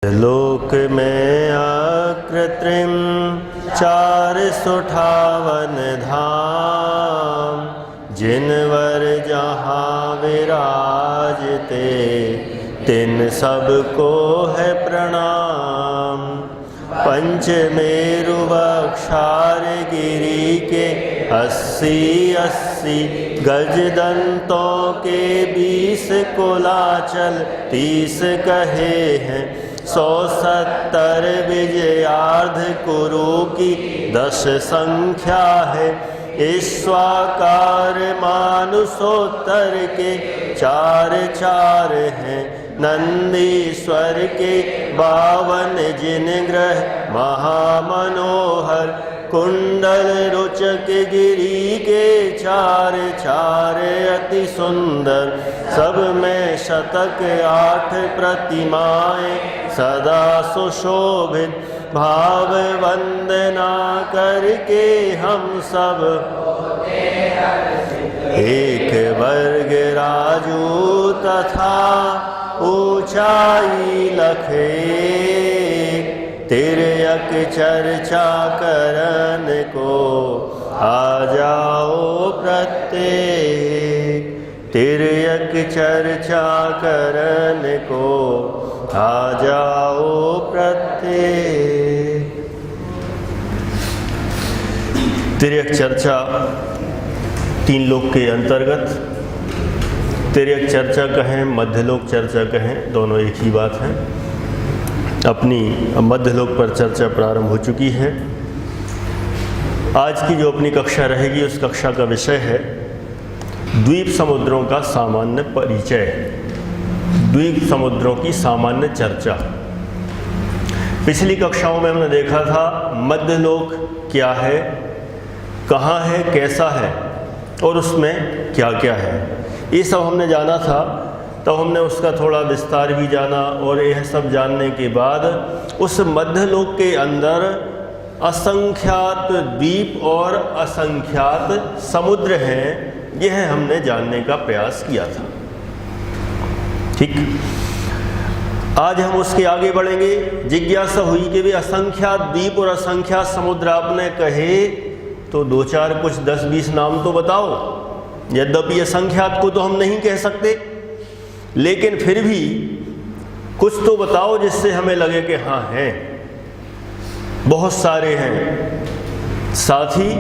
लोक में अकृत्रिम 458 धाम, जिनवर जहाँ विराजते तिन सबको है प्रणाम। पंचमेरु वक्षार गिरी के 80 गज दंतों के 20 कुलाचल 30 कहे हैं। 170 विजयार्ध कुरु की 10 संख्या है। ईश्वाकार मानुषोत्तर के 4 हैं। नंदीश्वर के 52 जिन ग्रह महामनोहर। कुंडल रुचक गिरी के 4 अति सुंदर। सब में शतक 8 प्रतिमाएं सदा सुशोभित। भाव वंदना करके हम सब एक वर्ग राजू तथा ऊंचाई लखे। तिर्यक चर्चा करन को आ जाओ प्रत्येक। तिर्यक चर्चा करन को आ जाओ प्रत्येक। तिर्यक चर्चा 3 लोक के अंतर्गत। तिर्यक चर्चा कहें, मध्यलोक चर्चा कहें, दोनों एक ही बात है। अपनी मध्यलोक पर चर्चा प्रारंभ हो चुकी है। आज की जो अपनी कक्षा रहेगी उस कक्षा का विषय है द्वीप समुद्रों का सामान्य परिचय। द्वीप समुद्रों की सामान्य चर्चा। पिछली कक्षाओं में हमने देखा था मध्यलोक क्या है, कहाँ है, कैसा है और उसमें क्या क्या है, ये सब हमने जाना था। तो हमने उसका थोड़ा विस्तार भी जाना और यह सब जानने के बाद उस मध्यलोक के अंदर असंख्यात द्वीप और असंख्यात समुद्र हैं, यह हमने जानने का प्रयास किया था। ठीक, आज हम उसके आगे बढ़ेंगे। जिज्ञासा हुई कि वे असंख्यात द्वीप और असंख्यात समुद्र आपने कहे तो 2-4 कुछ 10-20 नाम तो बताओ। यद्यपि असंख्यात को तो हम नहीं कह सकते, लेकिन फिर भी कुछ तो बताओ जिससे हमें लगे कि हाँ हैं, बहुत सारे हैं। साथ ही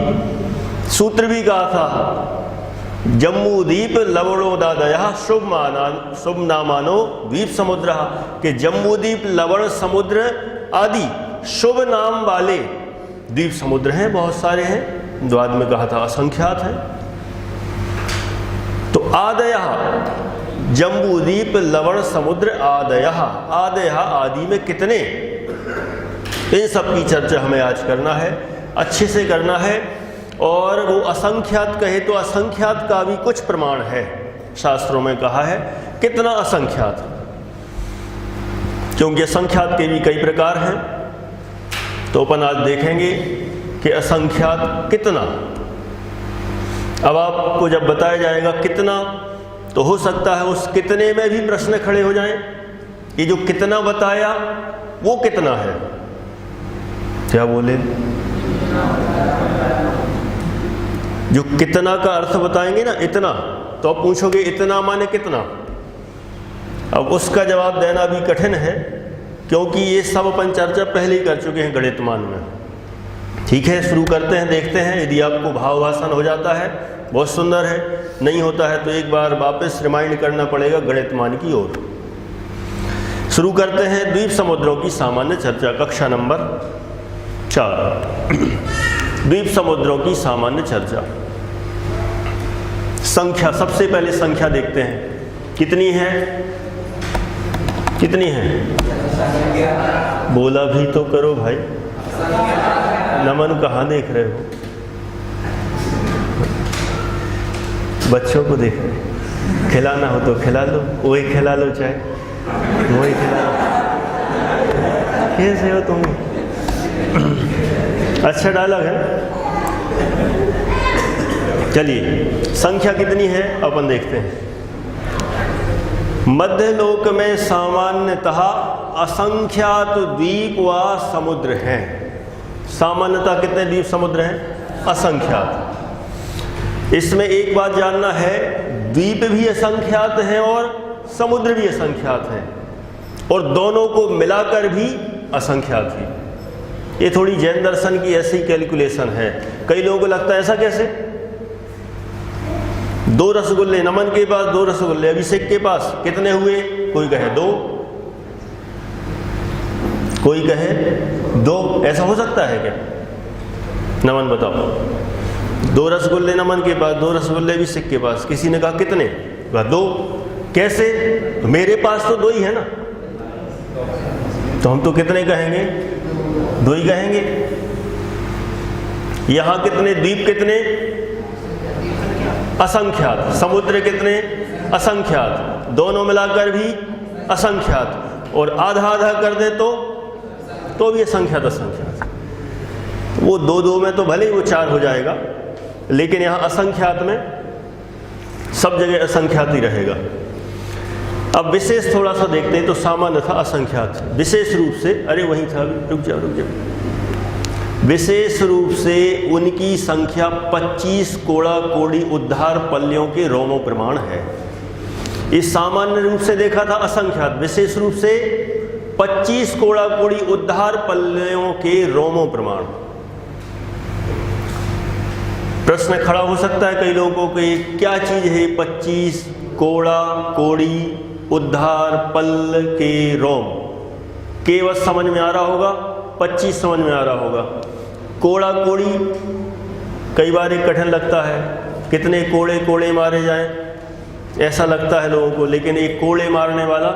सूत्र भी कहा था जम्बूद्वीप लवणोदादयः शुभ नामानो द्वीप समुद्र, कि जम्बूद्वीप, लवण समुद्र आदि शुभ नाम वाले द्वीप समुद्र हैं, बहुत सारे हैं। बाद में कहा था असंख्यात हैं। तो आदयः जम्बूद्वीप लवण समुद्र आदयः, आदयः आदि में कितने, इन सब की चर्चा हमें आज करना है, अच्छे से करना है। और वो असंख्यात कहे तो असंख्यात का भी कुछ प्रमाण है, शास्त्रों में कहा है कितना असंख्यात, क्योंकि असंख्यात के भी कई प्रकार हैं। तो अपन आज देखेंगे कि असंख्यात कितना। अब आपको जब बताया जाएगा कितना, तो हो सकता है उस कितने में भी प्रश्न खड़े हो जाएं। ये जो कितना बताया वो कितना है, क्या बोले? जो कितना का अर्थ बताएंगे ना, इतना, तो आप पूछोगे इतना माने कितना। अब उसका जवाब देना भी कठिन है, क्योंकि ये सब अपन चर्चा पहले ही कर चुके हैं गणितमान में। ठीक है, शुरू करते हैं, देखते हैं। यदि आपको भावभाषण हो जाता है बहुत सुंदर है, नहीं होता है तो एक बार वापस रिमाइंड करना पड़ेगा गणितमान की ओर। शुरू करते हैं द्वीप समुद्रों की सामान्य चर्चा, कक्षा नंबर 4। द्वीप समुद्रों की सामान्य चर्चा। संख्या, सबसे पहले संख्या देखते हैं, कितनी है? कितनी है? बोला भी तो करो भाई। नमन कहाँ देख रहे हो? बच्चों को देख रहे हो। खिलाना हो तो खिला लो, वही खिला लो, चाहे वही खिला लो। कैसे हो तुम? अच्छा डायलॉग है। चलिए, संख्या कितनी है अपन देखते हैं। मध्यलोक में सामान्यतः असंख्यात द्वीप व समुद्र हैं। सामान्यतः कितने द्वीप समुद्र हैं? असंख्यात। इसमें एक बात जानना है, द्वीप भी असंख्यात हैं और समुद्र भी असंख्यात हैं, और दोनों को मिलाकर भी असंख्यात ही। ये थोड़ी जैन दर्शन की ऐसी कैलकुलेशन है। कई लोगों को लगता है ऐसा कैसे? 2 रसगुल्ले, नमन के पास 2 रसगुल्ले, अभिषेक के पास कितने हुए? कोई कहे 2, कोई कहे 2। ऐसा हो सकता है क्या? नमन बताओ। 2 रसगुल्ले नमन के पास, 2 रसगुल्ले अभिषेक के पास। किसी ने कहा कितने? कहा 2। कैसे? मेरे पास तो 2 ही है ना, तो हम तो कितने कहेंगे? 2 ही कहेंगे। यहां कितने द्वीप? कितने? असंख्यात। समुद्र कितने? असंख्यात। दोनों मिलाकर भी असंख्यात, और आधा आधा कर दे तो भी असंख्यात असंख्यात। वो 2 में तो भले ही वो 4 हो जाएगा, लेकिन यहां असंख्यात में सब जगह असंख्यात ही रहेगा। अब विशेष थोड़ा सा देखते हैं। तो सामान्य था असंख्यात, विशेष रूप से, अरे वही था, रुक जाओ। विशेष रूप से उनकी संख्या 25 कोड़ा कोड़ी उद्धार पल्लियों के रोमों प्रमाण है। इस सामान्य रूप से देखा था असंख्यात, विशेष रूप से 25 कोड़ा कोड़ी उद्धार पल्लियों के रोमों प्रमाण। प्रश्न खड़ा हो सकता है कई लोगों को कि क्या चीज है 25 कोड़ा कोड़ी उद्धार पल्ल के रोम? केवल समझ में आ रहा होगा, 25 समझ में आ रहा होगा। कोड़ा कोड़ी कई बार एक कठिन लगता है, कितने कोड़े कोड़े मारे जाएं, ऐसा लगता है लोगों को, लेकिन एक कोड़े मारने वाला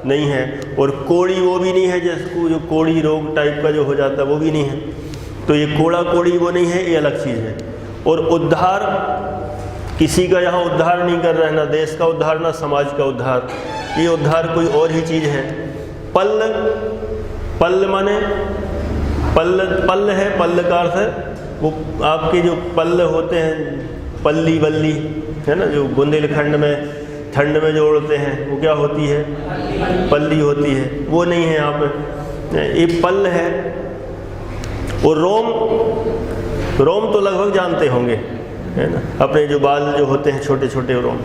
नहीं है। और कोड़ी वो भी नहीं है जैसे जो कोड़ी रोग टाइप का जो हो जाता है, वो भी नहीं है। तो ये कोड़ा कोड़ी वो नहीं है, ये अलग चीज़ है। और उद्धार, किसी का यहाँ उद्धार नहीं कर रहे, ना देश का उद्धार ना समाज का उद्धार, ये उद्धार कोई और ही चीज़ है। पल्ल, पल्ल माने पल्ल है, पल्ल का अर्थ है वो आपके जो पल्ल होते हैं, पल्ली बल्ली है ना, जो बुंदेलखंड में ठंड में जो उड़ते हैं, वो क्या होती है? पल्ली होती है। वो नहीं है यहाँ पे, ये पल्ल है। और रोम तो लगभग जानते होंगे, है ना, अपने जो बाल जो होते हैं छोटे छोटे रोम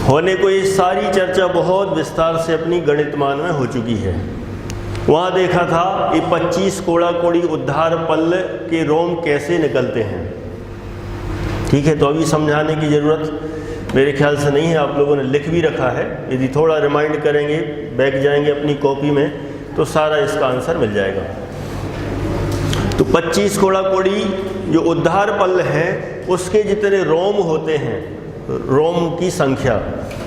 होने को। ये सारी चर्चा बहुत विस्तार से अपनी गणितमान में हो चुकी है। वहाँ देखा था ये 25 कोड़ा कोड़ी उद्धार पल्ल के रोम कैसे निकलते हैं। ठीक है, तो अभी समझाने की ज़रूरत मेरे ख्याल से नहीं है, आप लोगों ने लिख भी रखा है। यदि थोड़ा रिमाइंड करेंगे, बैक जाएंगे अपनी कॉपी में, तो सारा इसका आंसर मिल जाएगा। तो 25 कोड़ा कोड़ी जो उद्धार पल्ल है, उसके जितने रोम होते हैं, रोम की संख्या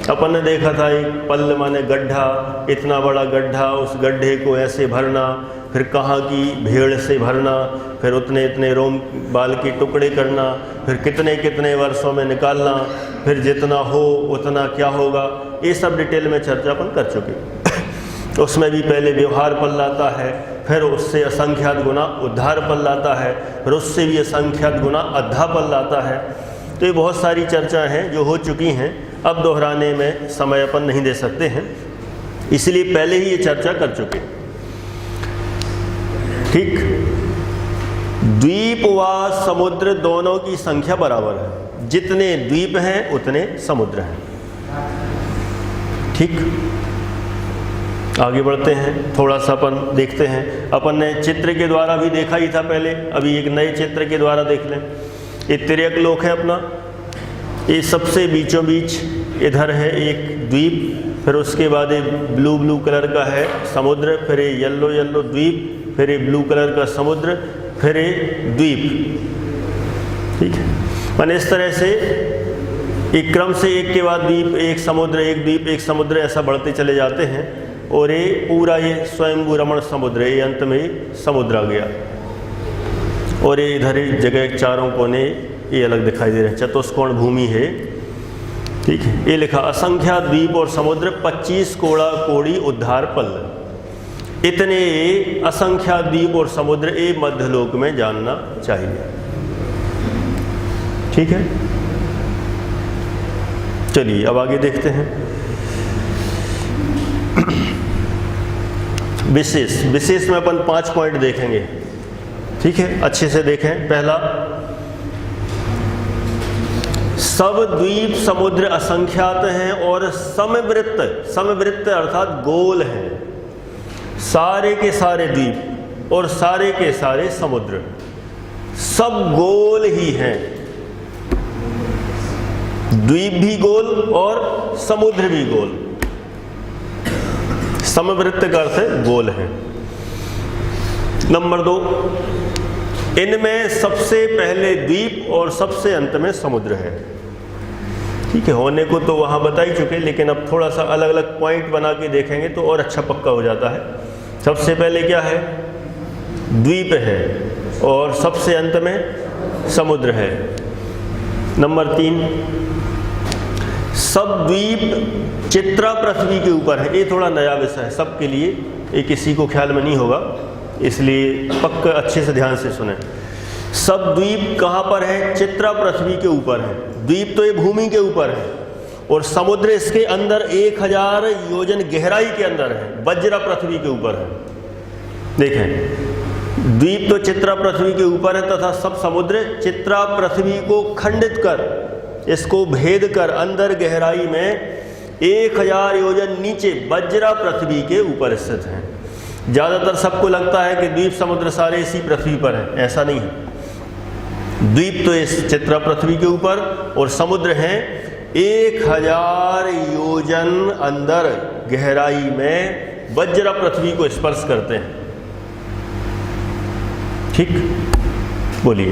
अपन ने देखा था। एक पल्ल माने गड्ढा, इतना बड़ा गड्ढा, उस गड्ढे को ऐसे भरना, फिर कहाँ की भेड़ से भरना, फिर उतने इतने रोम बाल के टुकड़े करना, फिर कितने कितने वर्षों में निकालना, फिर जितना हो उतना क्या होगा, ये सब डिटेल में चर्चा अपन कर चुके। उसमें भी पहले व्यवहार पल्ल आता है, फिर उससे असंख्यात गुना उद्धार पल्ल आता है, फिर उससे भी असंख्यात गुना अद्धा पल्ल आता है। तो ये बहुत सारी चर्चा हैं जो हो चुकी हैं, अब दोहराने में समय अपन नहीं दे सकते हैं, इसलिए पहले ही ये चर्चा कर चुके। ठीक, द्वीप व समुद्र दोनों की संख्या बराबर है। जितने द्वीप हैं उतने समुद्र हैं। ठीक, आगे बढ़ते हैं, थोड़ा सा अपन देखते हैं। अपन ने चित्र के द्वारा भी देखा ही था पहले, अभी एक नए चित्र के द्वारा देख लें। ये तिर्यक लोक है अपना, ये सबसे बीचों बीच इधर है एक द्वीप, फिर उसके बाद एक ब्लू कलर का है समुद्र, फिर ये येलो द्वीप, फिर ये ब्लू कलर का समुद्र, फिर ये द्वीप। ठीक है, मैंने इस तरह से एक क्रम से एक के बाद द्वीप, एक समुद्र, एक द्वीप, एक समुद्र, ऐसा बढ़ते चले जाते हैं। और ये पूरा ये स्वयंभू रमण समुद्र, ये अंत में समुद्र आ गया। और ये इधर ही जगह चारों कोने ये अलग दिखाई दे रहे हैं, चतुष्कोण भूमि है। ठीक है, ये लिखा असंख्यात द्वीप और समुद्र 25 कोड़ा कोड़ी उद्धार पल्ल। इतने असंख्यात द्वीप और समुद्र ये मध्यलोक में जानना चाहिए। ठीक है, चलिए अब आगे देखते हैं। विशेष, विशेष में अपन 5 पॉइंट देखेंगे, ठीक है, अच्छे से देखें। पहला, सब द्वीप समुद्र असंख्यात हैं और समवृत्त, समवृत्त अर्थात गोल हैं। सारे के सारे द्वीप और सारे के सारे समुद्र सब गोल ही हैं, द्वीप भी गोल और समुद्र भी गोल। समवृत्त का अर्थ है गोल है। नंबर 2, इनमें सबसे पहले द्वीप और सबसे अंत में समुद्र है। ठीक है, होने को तो वहाँ बता ही चुके, लेकिन अब थोड़ा सा अलग अलग पॉइंट बना के देखेंगे तो और अच्छा पक्का हो जाता है। सबसे पहले क्या है? द्वीप है और सबसे अंत में समुद्र है। नंबर 3, सब द्वीप चित्रा पृथ्वी के ऊपर है। ये थोड़ा नया विषय है सबके लिए, ये किसी को ख्याल में नहीं होगा, इसलिए पक्का अच्छे से ध्यान से सुने। सब द्वीप कहाँ पर है? चित्रा पृथ्वी के ऊपर है। द्वीप तो ये भूमि के ऊपर है और समुद्र इसके अंदर 1000 योजन गहराई के अंदर है, वज्रा पृथ्वी के ऊपर है। देखें, द्वीप तो चित्रा पृथ्वी के ऊपर है तथा सब समुद्र चित्रा पृथ्वी को खंडित कर, इसको भेद कर अंदर गहराई में 1000 योजन नीचे वज्रा पृथ्वी के ऊपर स्थित हैं। ज़्यादातर सबको लगता है कि द्वीप समुद्र सारे इसी पृथ्वी पर हैं, ऐसा नहीं है। द्वीप तो इस चित्रा पृथ्वी के ऊपर और समुद्र हैं 1000 योजन अंदर गहराई में वज्रा पृथ्वी को स्पर्श करते हैं। ठीक, बोलिए।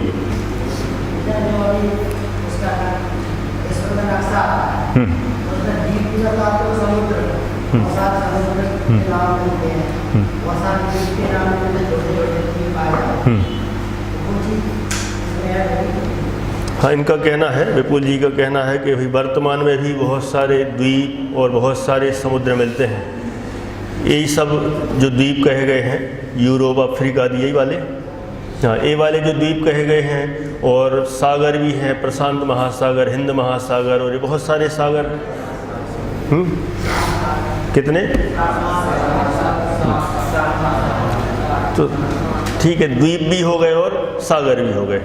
हाँ, इनका कहना है, विपुल जी का कहना है कि भाई वर्तमान में भी बहुत सारे द्वीप और बहुत सारे समुद्र मिलते हैं। यही सब जो द्वीप कहे गए हैं, यूरोप, अफ्रीका आदि, यही वाले, हाँ, ये वाले जो द्वीप कहे गए हैं। और सागर भी हैं, प्रशांत महासागर, हिंद महासागर, और ये बहुत सारे सागर। कितने? तो ठीक है, द्वीप भी हो गए और सागर भी हो गए।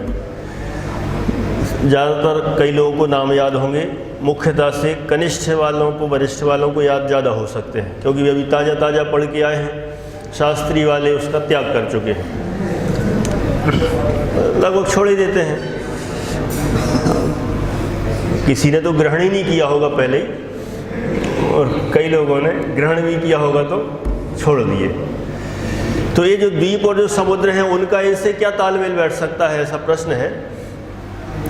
ज़्यादातर कई लोगों को नाम याद होंगे, मुख्यतः से कनिष्ठ वालों को, वरिष्ठ वालों को याद ज़्यादा हो सकते हैं, क्योंकि वे अभी ताज़ा ताज़ा पढ़ के आए हैं। शास्त्री वाले उसका त्याग कर चुके हैं, लगभग छोड़ ही देते हैं। किसी ने तो ग्रहण ही नहीं किया होगा पहले ही, और कई लोगों ने ग्रहण भी किया होगा तो छोड़ दिए। तो ये जो द्वीप और जो समुद्र हैं, उनका इनसे क्या तालमेल बैठ सकता है, ऐसा प्रश्न है।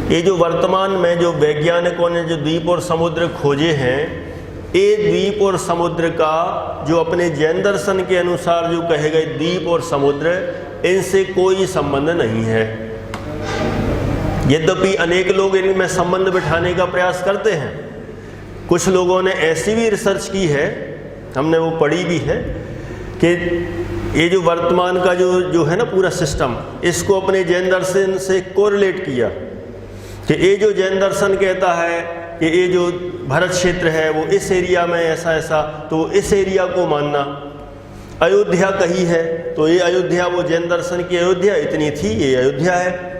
ये जो वर्तमान में जो वैज्ञानिकों ने जो द्वीप और समुद्र खोजे हैं, ये द्वीप और समुद्र का जो अपने जैन दर्शन के अनुसार जो कहे गए द्वीप और समुद्र, इनसे कोई संबंध नहीं है। यद्यपि अनेक लोग इनमें संबंध बिठाने का प्रयास करते हैं। कुछ लोगों ने ऐसी भी रिसर्च की है, हमने वो पढ़ी भी है, कि ये जो वर्तमान का जो है ना पूरा सिस्टम, इसको अपने जैन दर्शन से कोरिलेट किया कि ये जो जैन दर्शन कहता है कि ये जो भारत क्षेत्र है वो इस एरिया में ऐसा ऐसा, तो इस एरिया को मानना। अयोध्या कही है तो ये अयोध्या, वो जैन दर्शन की अयोध्या इतनी थी, ये अयोध्या है।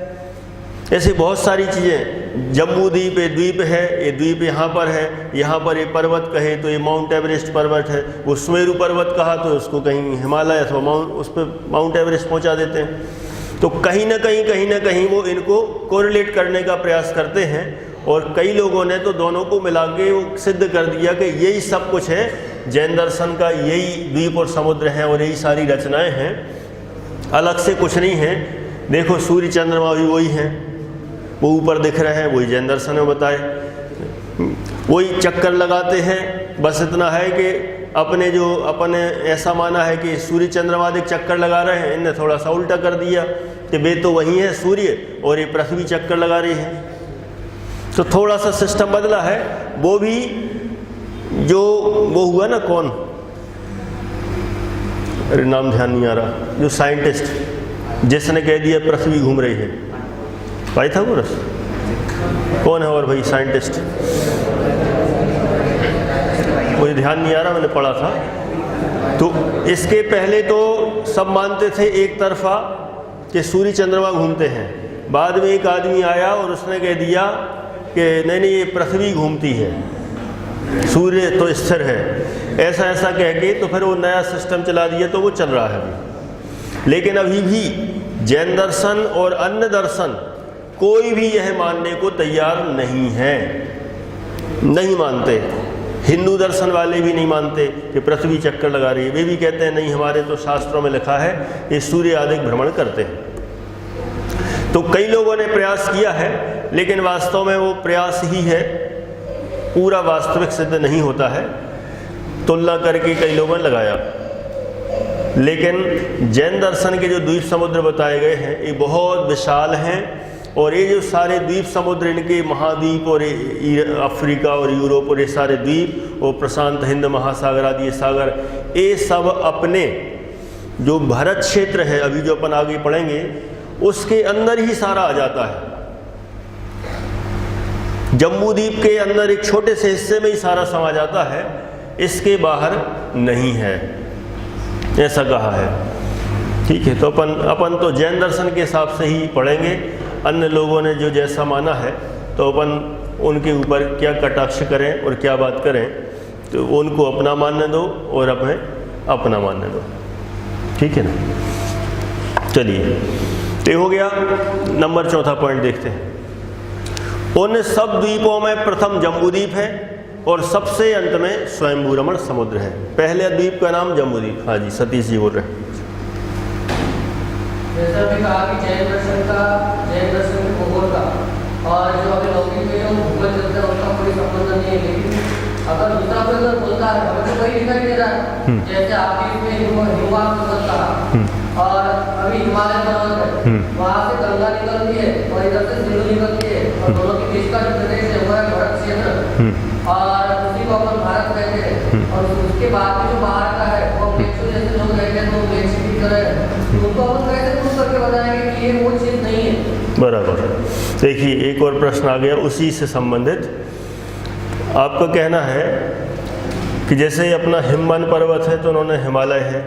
ऐसी बहुत सारी चीज़ें, जम्बू द्वीप, ये द्वीप है, ये द्वीप यहाँ पर है, यहाँ पर ये पर्वत कहे तो ये माउंट एवरेस्ट पर्वत है, वो सुमेरु पर्वत कहा तो उसको कहीं हिमालय अथवा उस पर माउंट एवरेस्ट पहुँचा देते हैं। तो कहीं ना कहीं वो इनको कोरिलेट करने का प्रयास करते हैं, और कई लोगों ने तो दोनों को मिला के वो सिद्ध कर दिया कि यही सब कुछ है, जैन दर्शन का यही द्वीप और समुद्र हैं और यही सारी रचनाएं हैं, अलग से कुछ नहीं है। देखो सूर्य चंद्रमा भी वही हैं, वो ऊपर दिख रहे हैं, वही जैन दर्शन में बताए, वही चक्कर लगाते हैं। बस इतना है कि अपने ऐसा माना है कि सूर्य चंद्रमादिक चक्कर लगा रहे हैं, इनने थोड़ा सा उल्टा कर दिया कि वे तो वही है सूर्य और ये पृथ्वी चक्कर लगा रही है। तो थोड़ा सा सिस्टम बदला है। वो भी जो वो हुआ ना, कौन, अरे नाम ध्यान नहीं आ रहा, जो साइंटिस्ट जिसने कह दिया पृथ्वी घूम रही है, पाइथागोरस, कौन है और भाई साइंटिस्ट, मुझे ध्यान नहीं आ रहा, मैंने पढ़ा था। तो तो इसके पहले तो सब मानते थे एक तरफा कि सूर्य चंद्रमा घूमते हैं। बाद में एक आदमी आया और उसने कह दिया कि नहीं ये पृथ्वी घूमती है, सूर्य तो स्थिर है, ऐसा कह के तो फिर वो नया सिस्टम चला दिया, तो वो चल रहा है अभी। लेकिन अभी भी जैन दर्शन और अन्य दर्शन कोई भी यह मानने को तैयार नहीं है, नहीं मानते। हिंदू दर्शन वाले भी नहीं मानते कि पृथ्वी चक्कर लगा रही है, वे भी कहते हैं नहीं हमारे तो शास्त्रों में लिखा है ये सूर्य आदि भ्रमण करते हैं। तो कई लोगों ने प्रयास किया है, लेकिन वास्तव में वो प्रयास ही है, पूरा वास्तविक सिद्ध नहीं होता है। तुलना करके कई लोगों ने लगाया, लेकिन जैन दर्शन के जो द्वीप समुद्र बताए गए हैं ये बहुत विशाल हैं, और ये जो सारे द्वीप समुद्र, इनके महाद्वीप और अफ्रीका और यूरोप और ये सारे द्वीप और प्रशांत हिंद महासागर आदि ये सागर, ये सब अपने जो भारत क्षेत्र है अभी जो अपन आगे पढ़ेंगे उसके अंदर ही सारा आ जाता है। जम्बू द्वीप के अंदर एक छोटे से हिस्से में ही सारा समा जाता है, इसके बाहर नहीं है, ऐसा कहा है। ठीक है, तो अपन तो जैन दर्शन के हिसाब से ही पढ़ेंगे। अन्य लोगों ने जो जैसा माना है तो अपन उनके ऊपर क्या कटाक्ष करें और क्या बात करें, तो उनको अपना मानने दो और हमें अपना मानने दो। ठीक है ना। चलिए, तो हो गया। नंबर 4 पॉइंट देखते हैं। उन सब द्वीपों में प्रथम जम्बूद्वीप है और सबसे अंत में स्वयंभू रमण समुद्र है। पहले द्वीप का नाम जम्बूद्वीप। हाँ जी, सतीश जी बोल रहे हैं। जैसा भी कहा कि जैन दर्शन के भूगोल का और जो अभी लौकिक में जो भूगोल चलता है उसका कोई संबंध नहीं है, लेकिन अगर दूसरा कोई अगर बोलता है हमें तो वही दिखाई दे रहा है। जैसे आपके इसमें हिमवाह पर्वत कहा और अभी हिमालय पर्वत है, वहाँ से गंगा निकलती है और इधर से सिंधु निकलती है, और दोनों के बीच का जो प्रदेश है वो है भरत क्षेत्र, और उसी को अपन भारत कहते हैं। और उसके बाद में जो बाहर का है वो मेक्सिको जैसे लोग रहते हैं, तो मेक्सिको की तरह उनको अपन कैसे प्रूव करके बताएंगे कि ये वो चीज़ नहीं है। बराबर। देखिए, एक और प्रश्न आ गया उसी से संबंधित। आपका कहना है कि जैसे अपना हिमवन पर्वत है तो उन्होंने हिमालय है,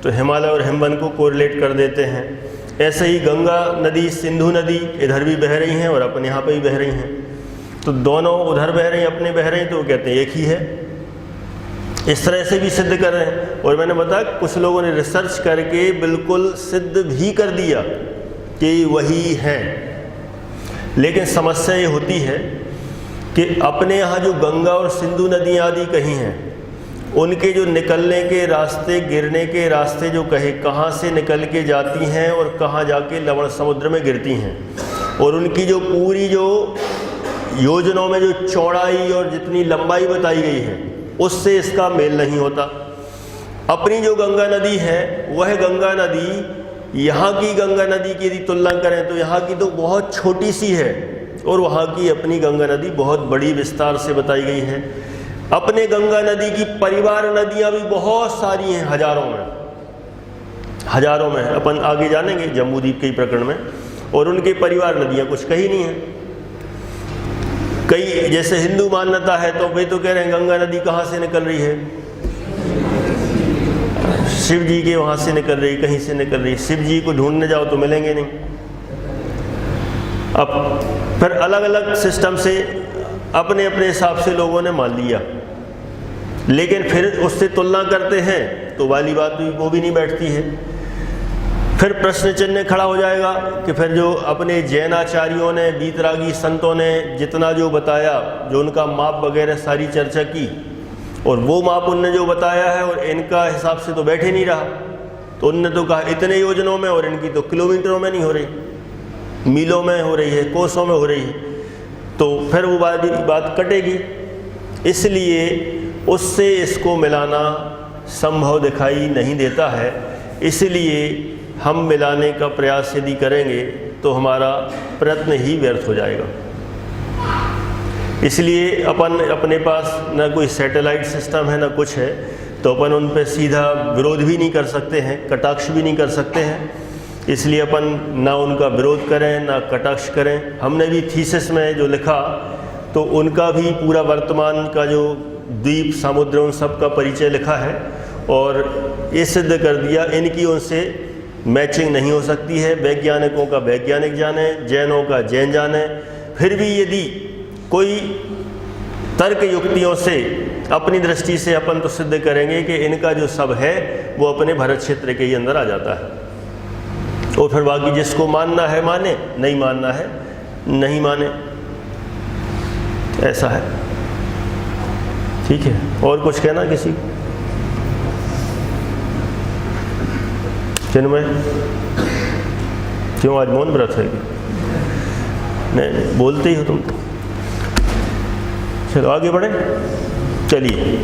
तो हिमालय और हिमवन को कोरिलेट कर देते हैं। ऐसे ही गंगा नदी, सिंधु नदी इधर भी बह रही हैं और अपन यहाँ पे भी बह रही हैं, तो दोनों उधर बह रही हैं, अपने बह रही हैं, तो वो कहते हैं एक ही है। इस तरह से भी सिद्ध कर रहे हैं। और मैंने बताया कुछ लोगों ने रिसर्च करके बिल्कुल सिद्ध भी कर दिया कि वही है। लेकिन समस्या ये होती है कि अपने यहाँ जो गंगा और सिंधु नदियाँ आदि कहीं हैं, उनके जो निकलने के रास्ते, गिरने के रास्ते जो कहाँ से निकल के जाती हैं और कहाँ जाके लवण समुद्र में गिरती हैं, और उनकी जो पूरी जो योजनाओं में जो चौड़ाई और जितनी लंबाई बताई गई है उससे इसका मेल नहीं होता। अपनी जो गंगा नदी है वह गंगा नदी यहाँ की गंगा नदी की यदि तुलना करें तो यहाँ की तो बहुत छोटी सी है, और वहाँ की अपनी गंगा नदी बहुत बड़ी विस्तार से बताई गई है। अपने गंगा नदी की परिवार नदियाँ भी बहुत सारी हैं, हजारों में। अपन आगे जानेंगे जम्बूद्वीप के प्रकरण में, और उनके परिवार नदियाँ कुछ कहीं नहीं है। कई जैसे हिंदू मान्यता है तो वे तो कह रहे हैं गंगा नदी कहाँ से निकल रही है, शिव जी के वहाँ से निकल रही, कहीं से निकल रही। शिव जी को ढूंढने जाओ तो मिलेंगे नहीं। अब फिर अलग अलग सिस्टम से अपने अपने हिसाब से लोगों ने मान लिया, लेकिन फिर उससे तुलना करते हैं तो वाली बात वो भी नहीं बैठती है। फिर प्रश्न चिन्ह खड़ा हो जाएगा कि फिर जो अपने जैन आचार्यों ने, वीतरागी संतों ने जितना जो बताया, जो उनका माप वगैरह सारी चर्चा की, और वो माप उनने जो बताया है और इनका हिसाब से तो बैठे नहीं रहा। तो उनने तो कहा इतने योजनों में, और इनकी तो किलोमीटरों में नहीं हो रही, मीलों में हो रही है, कोसों में हो रही है। तो फिर वो बात कटेगी। इसलिए उससे इसको मिलाना संभव दिखाई नहीं देता है। इसलिए हम मिलाने का प्रयास यदि करेंगे तो हमारा प्रयत्न ही व्यर्थ हो जाएगा। इसलिए अपन अपने पास न कोई सैटेलाइट सिस्टम है, न कुछ है, तो अपन उन पर सीधा विरोध भी नहीं कर सकते हैं, कटाक्ष भी नहीं कर सकते हैं। इसलिए अपन ना उनका विरोध करें ना कटाक्ष करें। हमने भी थीसिस में जो लिखा तो उनका भी पूरा वर्तमान का जो द्वीप, समुद्र, उन सब का परिचय लिखा है, और ये सिद्ध कर दिया इनकी उनसे मैचिंग नहीं हो सकती है। वैज्ञानिकों का वैज्ञानिक जाने, जैनों का जैन जाने, फिर भी यदि कोई तर्क युक्तियों से अपनी दृष्टि से अपन तो सिद्ध करेंगे कि इनका जो सब है वो अपने भरत क्षेत्र के ही अंदर आ जाता है। और फिर बाकी जिसको मानना है माने, नहीं मानना है नहीं माने, ऐसा है। ठीक है, और कुछ कहना किसी को? चिन्मय, क्यों आज मौन व्रत है? नहीं बोलते ही हो तुम तो। चलो आगे बढ़े। चलिए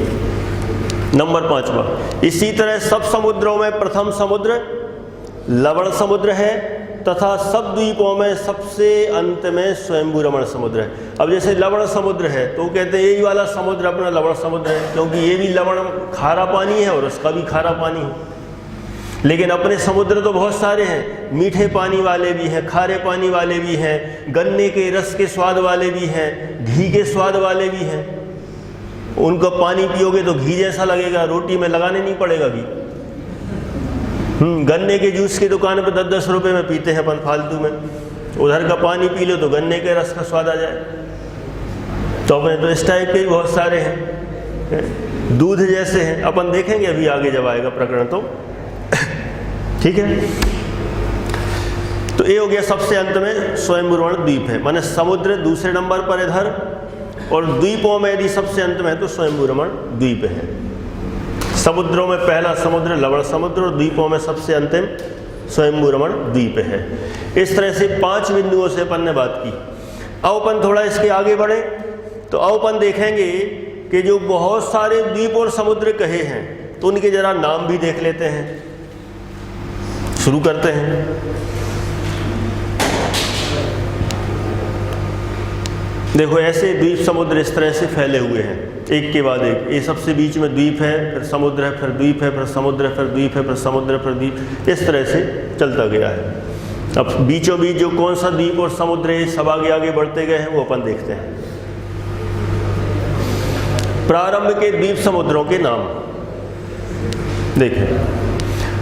नंबर 5वां, इसी तरह सब समुद्रों में प्रथम समुद्र लवण समुद्र है तथा सब द्वीपों में सबसे अंत में स्वयंभू रमण समुद्र है। अब जैसे लवण समुद्र है तो कहते हैं यही वाला समुद्र अपना लवण समुद्र है, क्योंकि ये भी लवण खारा पानी है और उसका भी खारा पानी है। लेकिन अपने समुद्र तो बहुत सारे हैं, मीठे पानी वाले भी हैं, खारे पानी वाले भी हैं, गन्ने के रस के स्वाद वाले भी हैं, घी के स्वाद वाले भी हैं। उनका पानी पियोगे तो घी जैसा लगेगा, रोटी में लगाने नहीं पड़ेगा घी। गन्ने के जूस की दुकान पर 10-10 रुपए में पीते हैं अपन फालतू में, उधर का पानी पी लो तो गन्ने के रस का स्वाद आ जाए। तो अपने तो इस टाइप के भी बहुत सारे हैं, दूध जैसे हैं। अपन देखेंगे अभी आगे जब आएगा प्रकरण तो। ठीक है, तो ये हो गया सबसे अंत में स्वयंभू रमण द्वीप है, माने समुद्र दूसरे नंबर पर इधर, और द्वीपों में यदि सबसे अंत में है तो स्वयंभू रमण द्वीप है। समुद्रों में पहला समुद्र लवण समुद्र और द्वीपों में सबसे अंतिम स्वयंभू रमण द्वीप है। इस तरह से 5 बिंदुओं से अपन ने बात की। अब अपन थोड़ा इसके आगे बढ़े तो अब अपन देखेंगे कि जो बहुत सारे द्वीप और समुद्र कहे हैं तो उनके जरा नाम भी देख लेते हैं। शुरू करते हैं। देखो ऐसे द्वीप समुद्र इस तरह से फैले हुए हैं, एक के बाद एक। ये सबसे बीच में द्वीप है, फिर समुद्र है, फिर द्वीप है, फिर समुद्र है, फिर द्वीप है, फिर समुद्र, फिर द्वीप, इस तरह से चलता गया है। अब बीचों बीच जो कौन सा द्वीप और समुद्र है सब आगे आगे बढ़ते गए हैं, वो अपन देखते हैं। प्रारंभ के द्वीप समुद्रों के नाम देखें।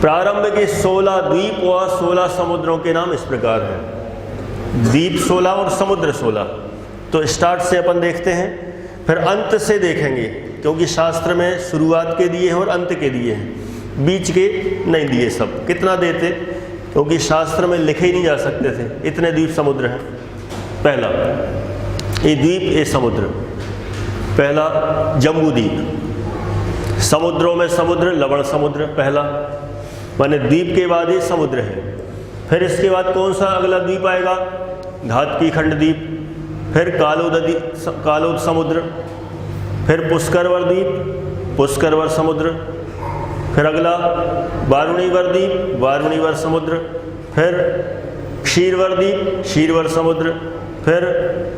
प्रारंभ के 16 द्वीप और 16 समुद्रों के नाम इस प्रकार हैं। द्वीप 16 और समुद्र 16। तो स्टार्ट से अपन देखते हैं, फिर अंत से देखेंगे, क्योंकि शास्त्र में शुरुआत के दिए हैं और अंत के दिए हैं, बीच के नहीं दिए। सब कितना देते, क्योंकि शास्त्र में लिखे ही नहीं जा सकते थे, इतने द्वीप समुद्र हैं। पहला ये द्वीप, ये समुद्र। पहला जम्बू द्वीप, समुद्रों में समुद्र लवण समुद्र पहला, माने द्वीप के बाद ये समुद्र है। फिर इसके बाद कौन सा अगला द्वीप आएगा? घातकी खंड द्वीप, फिर कालोद समुद्र, फिर पुष्करवर द्वीप, पुष्करवर समुद्र, फिर अगला वारुणीवर द्वीप, वारुणीवर समुद्र, फिर क्षीरवर द्वीप, क्षीरवर समुद्र, फिर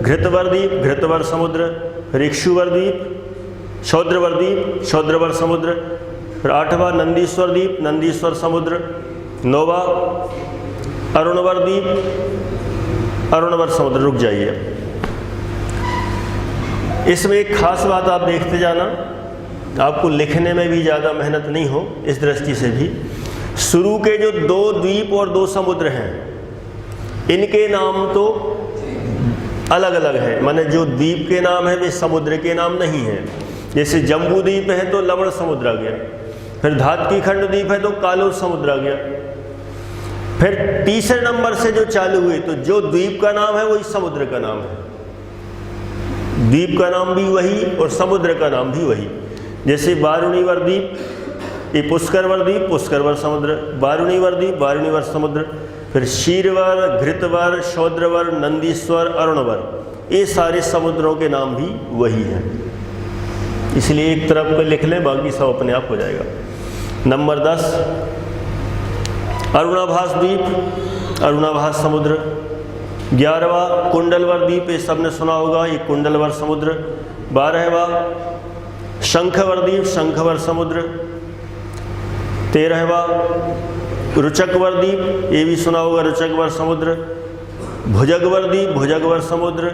घृतवर द्वीप, घृतवर समुद्र, फिर इक्षुवर द्वीप, शौद्रवर द्वीप, शौद्रवर समुद्र, फिर 8वां नंदीश्वर द्वीप, नंदीश्वर समुद्र, 9वां अरुणवर द्वीप, अरुणवर समुद्र। रुक जाइए, इसमें एक खास बात आप देखते जाना, आपको लिखने में भी ज़्यादा मेहनत नहीं हो इस दृष्टि से भी। शुरू के जो 2 द्वीप और 2 समुद्र हैं, इनके नाम तो अलग अलग है, माने जो द्वीप के नाम है वे समुद्र के नाम नहीं है। जैसे जम्बू द्वीप है तो लवण समुद्र आ गया, फिर धातकी खंड द्वीप है तो कालोद समुद्र आ गया। फिर तीसरे नंबर से जो चालू हुए तो जो द्वीप का नाम है वही समुद्र का नाम है, द्वीप का नाम भी वही और समुद्र का नाम भी वही। जैसे वारुणीवर द्वीप, ये पुष्करवर द्वीप, पुष्करवर समुद्र, वारुणीवर द्वीप, वारुणीवर समुद्र, फिर क्षीरवर, घृतवर, शौद्रवर, नंदीश्वर, अरुणवर, ये सारे समुद्रों के नाम भी वही हैं। इसलिए एक तरफ पे लिख लें, बाकी सब अपने आप हो जाएगा। नंबर 10 अरुणाभास द्वीप, अरुणाभास समुद्र। 11वां कुंडलवर द्वीप, ये सबने सुना होगा, ये कुंडलवर समुद्र। 12वां शंखवर द्वीप, शंखवर समुद्र। 13वां रुचकवर द्वीप, ये भी सुना होगा, रुचकवर समुद्र। भुजगवर द्वीप, भुजगवर समुद्र।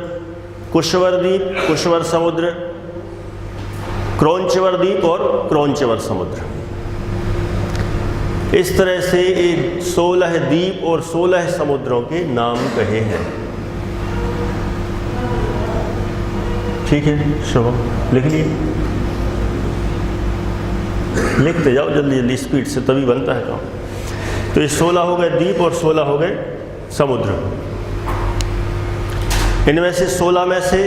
कुशवर द्वीप, कुशवर समुद्र। क्रौंचवर द्वीप और क्रौंचवर समुद्र। इस तरह से एक 16 द्वीप और 16 समुद्रों के नाम कहे हैं। ठीक है शुभम, लिख लिए, लिखते जाओ जल्दी जल्दी स्पीड से, तभी बनता है काम। तो ये 16 हो गए द्वीप और 16 हो गए समुद्र। इनमें से 16 में से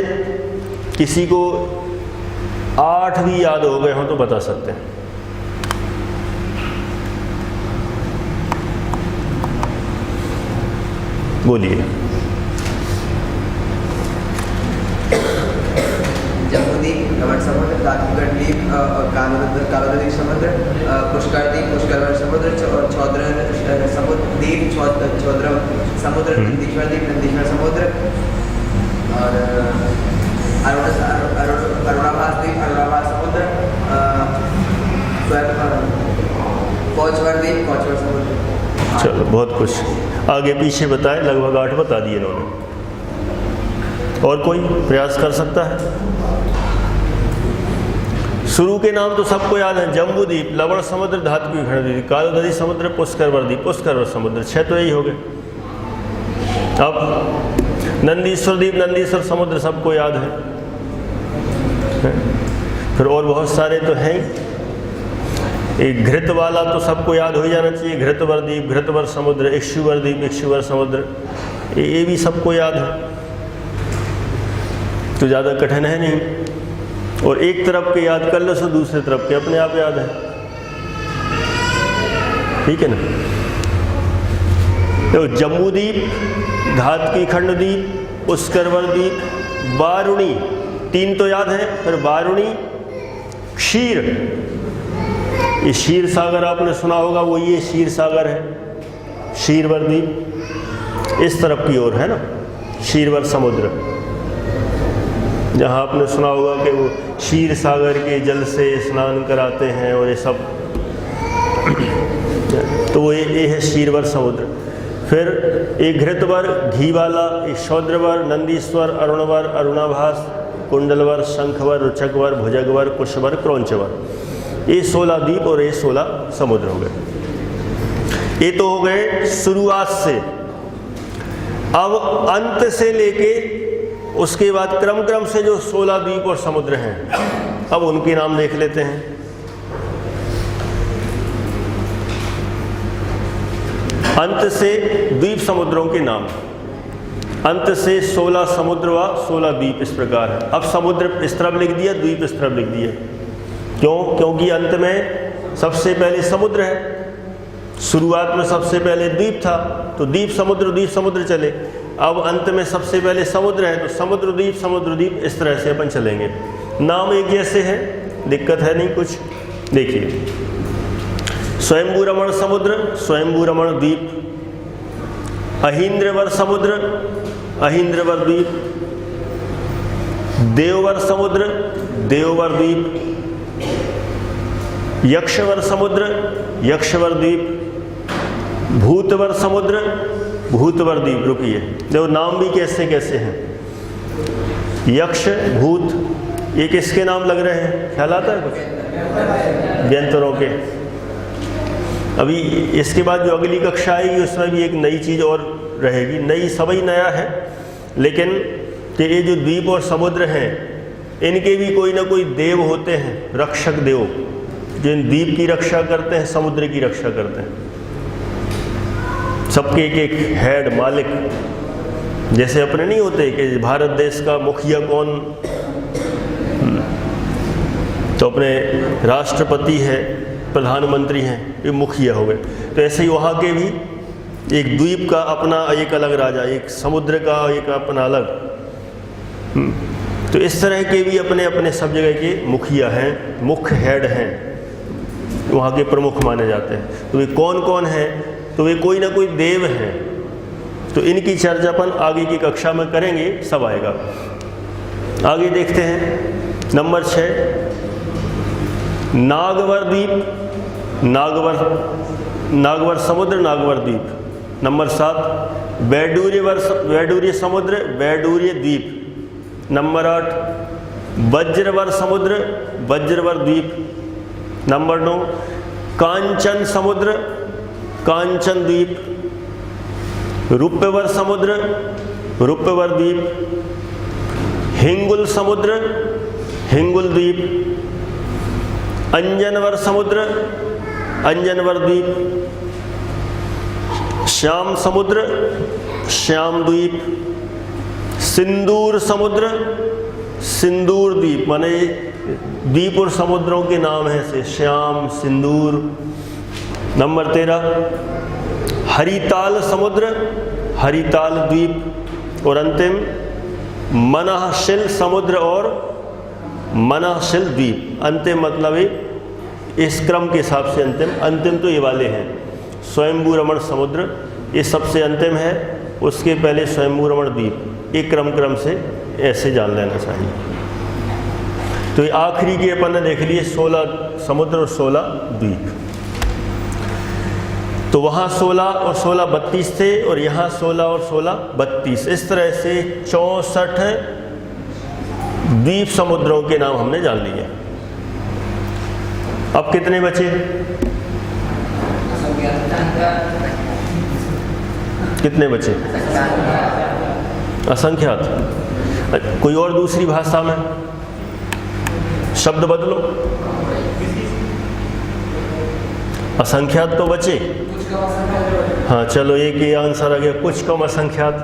किसी को 8 भी याद हो गए हों तो बता सकते हैं। बोलिए। जम्बूद्वीप, लवण समुद्र, धातुगढ़ द्वीप, कालोद्वीप समुद्र, पुष्कर द्वीप, पुष्करवन समुद्र, चौद्र समुद्र द्वीप, चौद्र समुद्र, नंदीश्वर द्वीप, नंदीश्वर समुद्र, और अरुणाभास द्वीप, अरुणाभास समुद्र, कौचवर द्वीप, कौचवर समुद्र। चलो बहुत कुछ आगे पीछे बताए, लगभग 8 बता दिए इन्होंने। और कोई प्रयास कर सकता है? शुरू के नाम तो सबको याद है, जम्बूद्वीप, लवण समुद्र, धातुगढ़ द्वीप, कालोद्वीप समुद्र, पुष्करवर द्वीप, पुष्करवर समुद्र, 6 तो यही हो गए। अब नंदीश्वर द्वीप, नंदीश्वर समुद्र सबको याद है। फिर और बहुत सारे तो हैं। एक घृत वाला तो सबको याद हो ही जाना चाहिए, घृतवर द्वीप, घृतवर समुद्र, इक्षुवर द्वीप, इक्षुवर समुद्र, ये भी सबको याद है, तो ज़्यादा कठिन है नहीं। और एक तरफ के याद कर लो तो दूसरे तरफ के अपने आप याद है। ठीक है ना? तो जम्बूद्वीप, धातुगढ़ द्वीप, पुष्करवर द्वीप, बारुणी, 3 तो याद है। फिर बारुणी, क्षीर, ये क्षीर सागर आपने सुना होगा, वो ये क्षीर सागर है, क्षीरवर द्वीप इस तरफ की ओर है ना, क्षीरवर समुद्र, जहाँ आपने सुना होगा कि वो क्षीर सागर के जल से स्नान कराते हैं और ये सब, तो वो ये है क्षीरवर समुद्र। फिर एक घृतवर, घी वाला, एक शौद्रवर, नंदीश्वर, अरुणवर, अरुणाभास, कुंडलवर, शंखवर, रुचकवर, भुजगवर, कुशवर, क्रौंचवर, ये 16 द्वीप और ये 16 समुद्र हो गए। ये तो हो गए शुरुआत से। अब अंत से लेके उसके बाद क्रम क्रम से जो 16 द्वीप और समुद्र हैं, अब उनके नाम देख लेते हैं। अंत से द्वीप समुद्रों के नाम, अंत से 16 समुद्र व 16 द्वीप इस प्रकार है। अब समुद्र इस तरफ लिख दिया, द्वीप इस तरफ लिख दिया। क्यों? क्योंकि अंत में सबसे पहले समुद्र है, शुरुआत में सबसे पहले द्वीप था, तो द्वीप समुद्र चले। अब अंत में सबसे पहले समुद्र है, तो समुद्र द्वीप इस तरह से अपन चलेंगे। नाम एक जैसे है, दिक्कत है नहीं कुछ। देखिए, स्वयंभू रमण समुद्र, स्वयंभू रमण द्वीप, अहीन्द्रवर समुद्र, अहीन्द्रवर द्वीप, देववर समुद्र, देववर द्वीप, यक्षवर समुद्र, यक्षवर द्वीप, भूतवर समुद्र, भूतवर द्वीप। रुकिए, देखो नाम भी कैसे कैसे हैं, यक्ष, भूत, ये किसके नाम लग रहे हैं? ख्याल आता है कुछ? व्यंतरों के। अभी इसके बाद जो अगली कक्षा आएगी उसमें भी एक नई चीज़ और रहेगी, नई सभी नया है, लेकिन कि ये जो द्वीप और समुद्र हैं, इनके भी कोई ना कोई देव होते हैं, रक्षक देव, जो इन द्वीप की रक्षा करते हैं, समुद्र की रक्षा करते हैं। सबके एक एक हेड, मालिक, जैसे अपने नहीं होते कि भारत देश का मुखिया कौन, तो अपने राष्ट्रपति है, प्रधानमंत्री हैं, ये मुखिया हो गए। तो ऐसे ही वहाँ के भी एक द्वीप का अपना एक अलग राजा, एक समुद्र का एक अपना अलग, तो इस तरह के भी अपने अपने सब जगह के मुखिया हैं, मुख्य हेड हैं, वहाँ के प्रमुख माने जाते हैं। तो वे कौन कौन हैं? तो वे कोई ना कोई देव हैं। तो इनकी चर्चा अपन आगे की कक्षा में करेंगे, सब आएगा। आगे देखते हैं नंबर 6, नागवर द्वीप, नागवर समुद्र, नागवर द्वीप। नंबर 7, वैडूर्य समुद्र, वैडूर्य द्वीप। नंबर 8, वज्रवर समुद्र, वज्रवर द्वीप। नंबर 9, कांचन समुद्र, कांचन द्वीप, रूप्यवर समुद्र, रूप्यवर द्वीप, हिंगुल समुद्र, हिंगुल द्वीप, अंजनवर समुद्र, अंजनवर द्वीप, श्याम समुद्र, श्याम द्वीप, सिंदूर समुद्र, सिंदूर द्वीप, माने द्वीप और समुद्रों के नाम हैं से श्याम, सिंदूर। नंबर 13 हरिताल समुद्र, हरिताल द्वीप, और अंतिम मनाहशिल समुद्र और मनाहशिल द्वीप। अंतिम मतलब इस क्रम के हिसाब से अंतिम तो ये वाले हैं। स्वयंभू रमण समुद्र ये सबसे अंतिम है, उसके पहले स्वयंभू रमण द्वीप। एक क्रम से ऐसे जान लेना चाहिए। तो ये आखिरी के अपन ने देख लिए 16 समुद्र और 16 द्वीप। तो वहाँ 16 और 16 32 थे, और यहाँ 16 और 16 32। इस तरह से 64 द्वीप समुद्रों के नाम हमने जान लिए। अब कितने बचे? कितने बचे? असंख्यात। कोई और दूसरी भाषा में शब्द बदलो। असंख्यात तो बचे। हाँ चलो, एक ही आंसर आ गया, कुछ कम असंख्यात,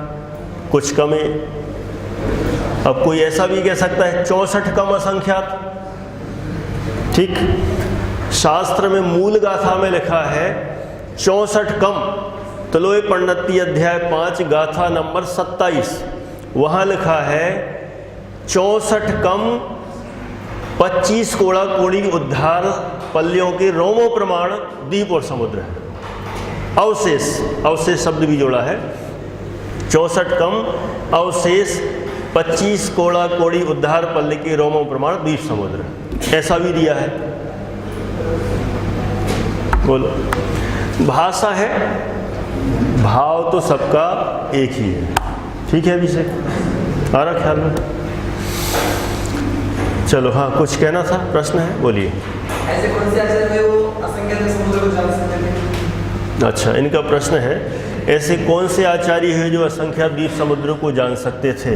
कुछ कम है। अब कोई ऐसा भी कह सकता है 64 कम असंख्यात। ठीक, शास्त्र में मूल गाथा में लिखा है 64 कम। तलोय पंडिती अध्याय 5 गाथा नंबर 27, वहाँ लिखा है 64 कम 25 कोड़ा कोड़ी उद्धार पल्लियों के रोमो प्रमाण द्वीप और समुद्र है। अवशेष शब्द भी जोड़ा है। 64 कम अवशेष 25 कोड़ा कोड़ी उद्धार पल्ले के रोमो प्रमाण द्वीप समुद्र, ऐसा भी दिया है। बोलो, भाषा है, भाव तो सबका एक ही है। ठीक है अभिषेक, आ रहा ख्याल में? चलो हाँ, कुछ कहना था, प्रश्न है, बोलिए। ऐसे कौन से आचार्य में वो असंख्यात समुद्र को जान सकते थे? अच्छा, इनका प्रश्न है ऐसे कौन से आचार्य हैं जो असंख्यात द्वीप समुद्रों को जान सकते थे?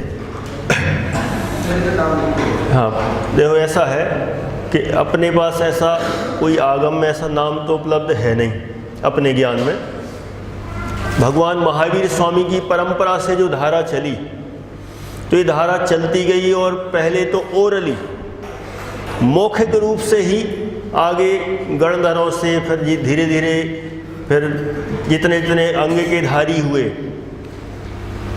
हाँ देखो, ऐसा है कि अपने पास ऐसा कोई आगम में ऐसा नाम तो उपलब्ध है नहीं अपने ज्ञान में। भगवान महावीर स्वामी की परंपरा से जो धारा चली, तो ये धारा चलती गई, और पहले तो ओरली मौखिक रूप से ही आगे गणधरों से, फिर धीरे धीरे फिर जितने जितने अंग के धारी हुए,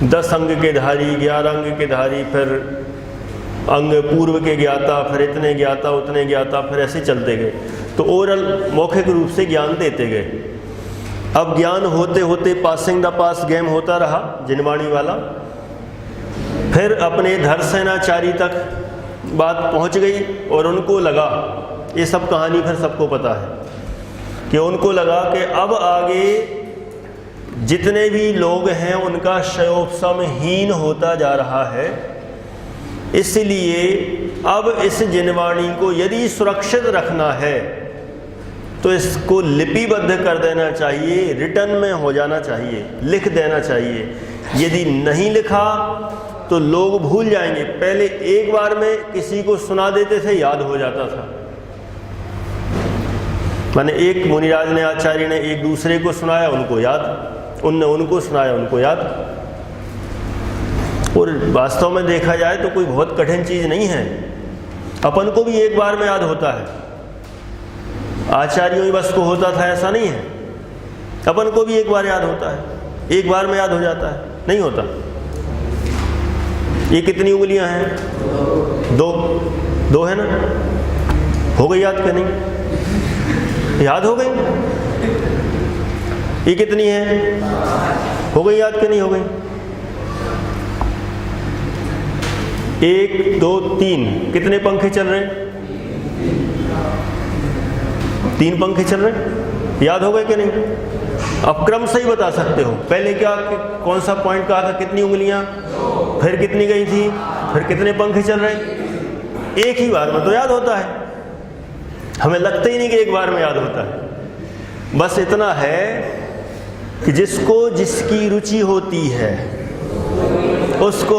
10 अंग के धारी, 11 अंग के धारी, फिर अंग पूर्व के ज्ञाता, फिर इतने ज्ञाता, उतने ज्ञाता, फिर ऐसे चलते गए। तो ओरल मौखिक रूप से ज्ञान देते गए। अब ज्ञान होते होते पासिंग द पास गेम होता रहा जिनवाणी वाला। फिर अपने धरसेनाचारी तक बात पहुंच गई, और उनको लगा, ये सब कहानी फिर सबको पता है, कि उनको लगा कि अब आगे जितने भी लोग हैं उनका शयोपशम हीन होता जा रहा है, इसलिए अब इस जिनवाणी को यदि सुरक्षित रखना है तो इसको लिपिबद्ध कर देना चाहिए, रिटर्न में हो जाना चाहिए, लिख देना चाहिए। यदि नहीं लिखा तो लोग भूल जाएंगे। पहले एक बार में किसी को सुना देते थे, याद हो जाता था। माने एक मुनिराज ने, आचार्य ने एक दूसरे को सुनाया, उनको याद, उनने उनको सुनाया, उनको याद। और वास्तव में देखा जाए तो कोई बहुत कठिन चीज़ नहीं है, अपन को भी एक बार में याद होता है। आचार्यों ही बस को होता था ऐसा नहीं है, अपन को भी एक बार याद होता है, एक बार में याद हो जाता है, नहीं होता। ये कितनी उंगलियां हैं? 2 है ना? हो गई याद कि नहीं? याद हो गई। ये कितनी है? हो गई याद कि नहीं हो गई? 1 2 3, कितने पंखे चल रहे हैं? 3 पंखे चल रहे हैं, याद हो गए कि नहीं? अब क्रम से ही बता सकते हो, पहले क्या, कौन सा पॉइंट कहा था, कितनी उंगलियां, फिर कितनी गई थी, फिर कितने पंखे चल रहे हैं। एक ही बार में तो याद होता है, हमें लगता ही नहीं कि एक बार में याद होता है। बस इतना है कि जिसको जिसकी रुचि होती है उसको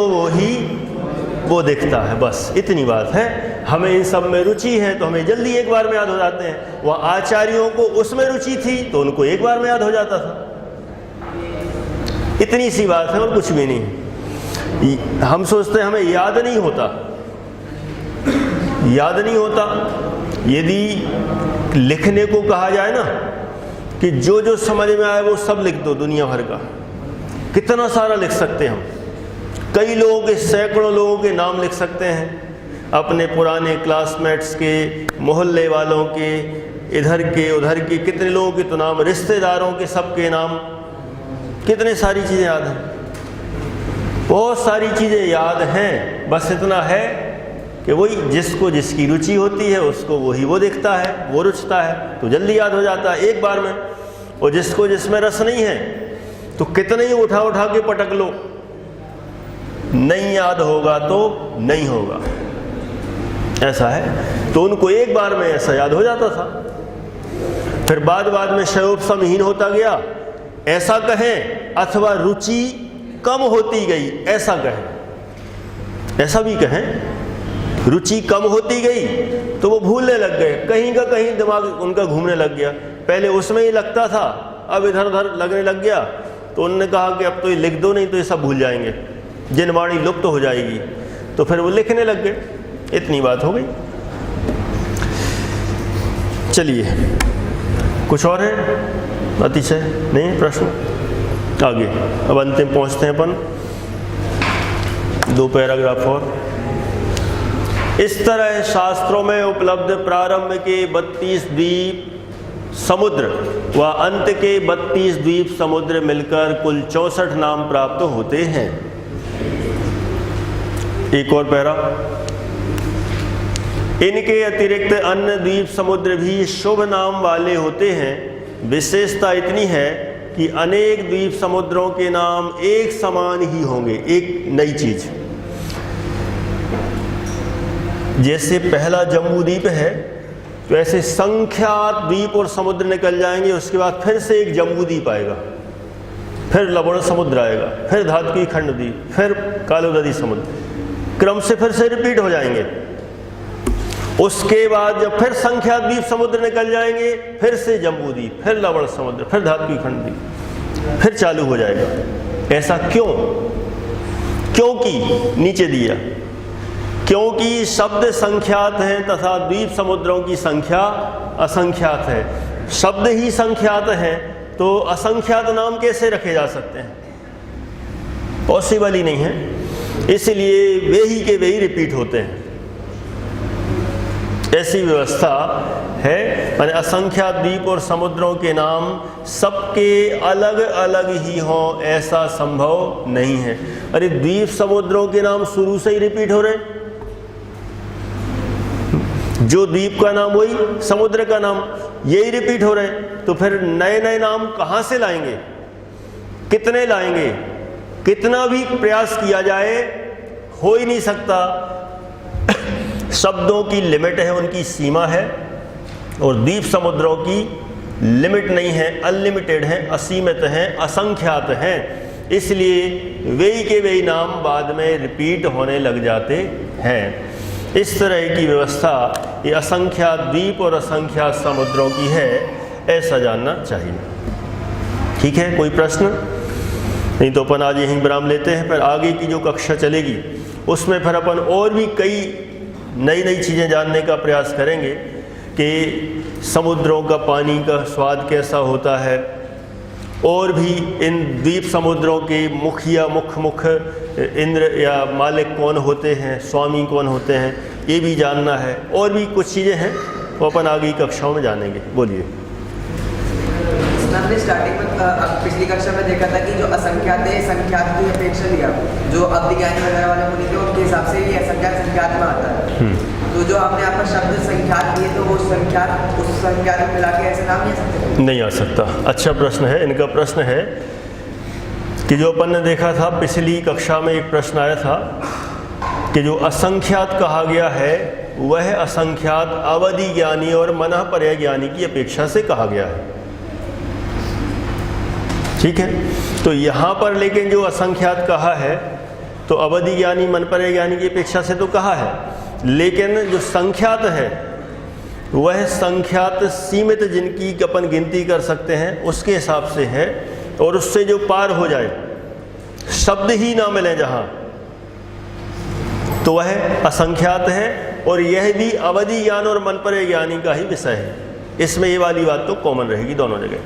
वो दिखता है, बस इतनी बात है। हमें इन सब में रुचि है तो हमें जल्दी एक बार में याद हो जाते हैं। वह आचार्यों को उसमें रुचि थी तो उनको एक बार में याद हो जाता था। इतनी सी बात है और कुछ भी नहीं। हम सोचते हैं हमें याद नहीं होता, याद नहीं होता। यदि लिखने को कहा जाए ना कि जो जो समझ में आए वो सब लिख दो, दुनिया भर का कितना सारा लिख सकते हैं हम। कई लोगों के, सैकड़ों लोगों के नाम लिख सकते हैं, अपने पुराने क्लासमेट्स के, मोहल्ले वालों के, इधर के उधर के, कितने लोगों के तो नाम, रिश्तेदारों के सबके नाम, कितने सारी चीज़ें याद हैं। बहुत सारी चीज़ें याद हैं, बस इतना है कि वही जिसको जिसकी रुचि होती है उसको वही वो दिखता है, वो रुचता है तो जल्दी याद हो जाता है एक बार में। और जिसको जिसमें रस नहीं है तो कितने ही उठा उठा के पटक लो, नहीं याद होगा तो नहीं होगा, ऐसा है। तो उनको एक बार में ऐसा याद हो जाता था। फिर बाद में शयोपसमहीन होता गया, ऐसा कहें, अथवा रुचि कम होती गई, ऐसा कहें, ऐसा भी कहें। रुचि कम होती गई तो वो भूलने लग गए, कहीं का कहीं दिमाग उनका घूमने लग गया। पहले उसमें ही लगता था, अब इधर उधर लगने लग गया। तो उन्होंने कहा कि अब तो ये लिख दो, नहीं तो ये सब भूल जाएंगे, जिनवाणी लुप्त हो जाएगी। तो फिर वो लिखने लग गए, इतनी बात हो गई। चलिए, कुछ और है अतिशय? नहीं प्रश्न? आगे अब अंतिम पहुंचते हैं अपन, 2 पैराग्राफ और। इस तरह शास्त्रों में उपलब्ध प्रारंभ के 32 द्वीप समुद्र व अंत के 32 द्वीप समुद्र मिलकर कुल 64 नाम प्राप्त होते हैं। एक और पैरा। इनके अतिरिक्त अन्य द्वीप समुद्र भी शुभ नाम वाले होते हैं। विशेषता इतनी है कि अनेक द्वीप समुद्रों के नाम एक समान ही होंगे। एक नई चीज, जैसे पहला जम्बू द्वीप है तो ऐसे संख्यात द्वीप और समुद्र निकल जाएंगे, उसके बाद फिर से एक जम्बू द्वीप आएगा, फिर लवण समुद्र आएगा, फिर धात्विक खंड द्वीप, फिर कालोदरी समुद्र, क्रम से फिर से रिपीट हो जाएंगे। उसके बाद जब फिर संख्यात द्वीप समुद्र निकल जाएंगे, फिर से जम्बू द्वीप, फिर लवण समुद्र, फिर धात्विक खंड द्वीप, फिर चालू हो जाएगा। ऐसा क्यों? क्योंकि नीचे दिया, क्योंकि शब्द संख्यात हैं तथा द्वीप समुद्रों की संख्या असंख्यात है। शब्द ही संख्यात हैं तो असंख्यात नाम कैसे रखे जा सकते हैं? पॉसिबल ही नहीं है। इसलिए वे ही के वे ही रिपीट होते हैं। ऐसी व्यवस्था है, यानी असंख्यात द्वीप और समुद्रों के नाम सबके अलग अलग ही हों, ऐसा संभव नहीं है। अरे द्वीप समुद्रों के नाम शुरू से ही रिपीट हो रहे, जो द्वीप का नाम वही समुद्र का नाम, यही रिपीट हो रहे, तो फिर नए नए नाम कहाँ से लाएंगे? कितने लाएंगे? कितना भी प्रयास किया जाए हो ही नहीं सकता। शब्दों की लिमिट है, उनकी सीमा है, और द्वीप समुद्रों की लिमिट नहीं है, अनलिमिटेड है, असीमित हैं, असंख्यात हैं। इसलिए वे ही के वे नाम बाद में रिपीट होने लग जाते हैं। इस तरह की व्यवस्था ये असंख्यात द्वीप और असंख्यात समुद्रों की है, ऐसा जानना चाहिए। ठीक है, कोई प्रश्न? नहीं तो अपन आज यहीं विराम लेते हैं। फिर आगे की जो कक्षा चलेगी उसमें फिर अपन और भी कई नई नई चीज़ें जानने का प्रयास करेंगे कि समुद्रों का पानी का स्वाद कैसा होता है, और भी इन द्वीप समुद्रों के मुखिया मुख्य इंद्र या मालिक कौन होते हैं, स्वामी कौन होते हैं, ये भी जानना है। और भी कुछ चीज़ें हैं वो अपन आगे की कक्षाओं में जानेंगे। बोलिए। हमने स्टार्टिंग में पिछली कक्षा में देखा था कि जो असंख्यात है, संख्यात की अपेक्षा लिया, जो अभिज्ञानी वगैरह वाले मुनि थे उनके हिसाब से ही असंख्यात संख्यात में आता है। तो जो आपने आपका शब्द संख्यात दिए, तो वो संख्यात उस संख्यात में मिला के ऐसे नाम नहीं आ सकते? नहीं आ सकता। अच्छा प्रश्न है। इनका प्रश्न है कि जो अपन ने देखा था पिछली कक्षा में, एक प्रश्न आया था कि जो असंख्यात कहा गया है वह असंख्यात अवधि ज्ञानी और मनः पर्याय ज्ञानी की अपेक्षा से कहा गया है। ठीक है, तो यहाँ पर लेकिन जो असंख्यात कहा है तो अवधि ज्ञानी मनपरे ज्ञानी की अपेक्षा से तो कहा है, लेकिन जो संख्यात है वह संख्यात सीमित जिनकी अपन गिनती कर सकते हैं उसके हिसाब से है, और उससे जो पार हो जाए, शब्द ही ना मिले जहाँ, तो वह असंख्यात है। और यह भी अवधि ज्ञान और मनपरे ज्ञानी का ही विषय है। इसमें ये वाली बात तो कॉमन रहेगी दोनों जगह।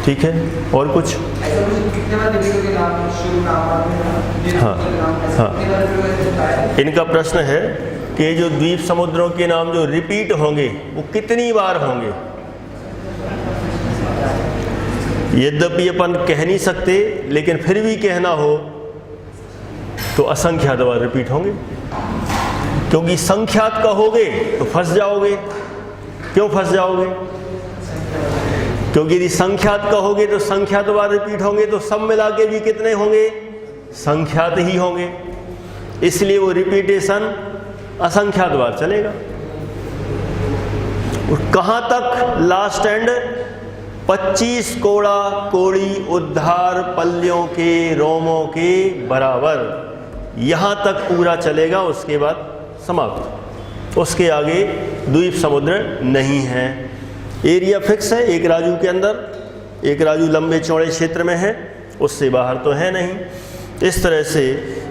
ठीक है, और कुछ? हाँ, इनका प्रश्न है कि जो द्वीप समुद्रों के नाम जो रिपीट होंगे वो कितनी बार होंगे। यद्यपि अपन कह नहीं सकते, लेकिन फिर भी कहना हो तो असंख्यात बार रिपीट होंगे, क्योंकि संख्यात कहोगे तो फंस जाओगे। क्यों फंस जाओगे? क्योंकि यदि संख्यात कहोगे तो संख्यात बार रिपीट होंगे, तो सब मिला के भी कितने होंगे? संख्यात ही होंगे। इसलिए वो रिपीटेशन असंख्यात बार चलेगा। और कहाँ तक? लास्ट एंड 25 कोड़ा कोड़ी उद्धार पल्लियों के रोमों के बराबर, यहाँ तक पूरा चलेगा। उसके बाद समाप्त, उसके आगे द्वीप समुद्र नहीं है। एरिया फिक्स है एक राजू के अंदर, एक राजू लंबे चौड़े क्षेत्र में है, उससे बाहर तो है नहीं। इस तरह से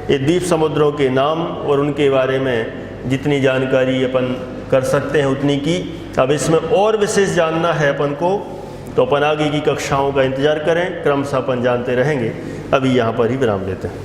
ये द्वीप समुद्रों के नाम और उनके बारे में जितनी जानकारी अपन कर सकते हैं उतनी की। अब इसमें और विशेष जानना है अपन को, तो अपन आगे की कक्षाओं का इंतजार करें, क्रमशः अपन जानते रहेंगे। अभी यहाँ पर ही विराम लेते हैं।